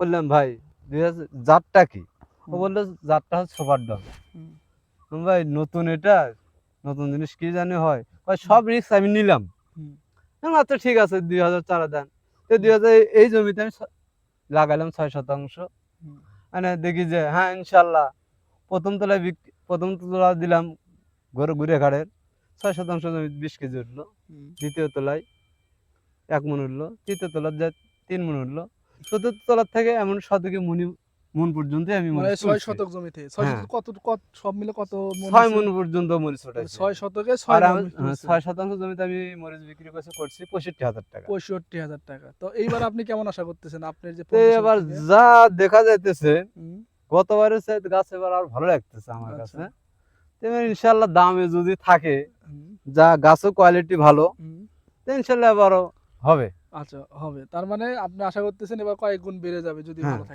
বললাম ভাই 2000 জাতটা কি? ও হুম, বললো জাতটা হচ্ছে সুপার ডন। হুম, ভাই নতুন এটা, নতুন জিনিস কি জানি হয়? কয় হুম, সব রিস্ক আমি নিলাম। হুম, আচ্ছা ঠিক আছে 2000 চারা দেন। তো হুম, 2000 এই জমিতে আমি লাগাইলাম 6 শতাংশ। হুম, মানে দেখি যে হ্যাঁ ইনশাল্লাহ প্রথম তোলা দিলাম ঘুরে ঘাড়ের 6 শতাংশ জমি 20 কেজি উঠলো। হুম। দ্বিতীয় তলায় 1 মণ উঠলো, তৃতীয় তলার যায় 3 মণ উঠলো, চতুর্থ তলার থেকে এমন শতকে মন পর্যন্ত আমি মানে মরিচ ৬ তুলছি। শতক জমিতে ৬ হ্যাঁ, শতক কত সব মিলে কত মন ৬ হইছে? মণ পর্যন্ত মরিচ মানে উঠাইছি ৬ আমি। শতকে আর ৬ মন আমি তুলছেন। 6 শতাংশ জমিতে আমি মরিচ বিক্রি করছি 65,000 টাকা। ৬৫,০০০ টাকা। তো এইবার আপনি কেমন আশা করতেছেন আপনার যে তো ১৫০০ এবার থেকে? যা দেখা যাইতেছে হুম, গতবারের চাইতে গাছ এবার আর ভালো লাগতেছে আমার আচ্ছা। কাছে। তো এবার ইনশাল্লাহ দামে যদি থাকে, হুম, যা গাছও কোয়ালিটি ভালো, হুম। তো ইনশাল্লাহ এবারও হবে। আচ্ছা হবে। তার মানে আপনি আশা করতেছেন এবার কয়েক গুণ বেড়ে যাবে যদি হ্যাঁ। ভালো থাকে।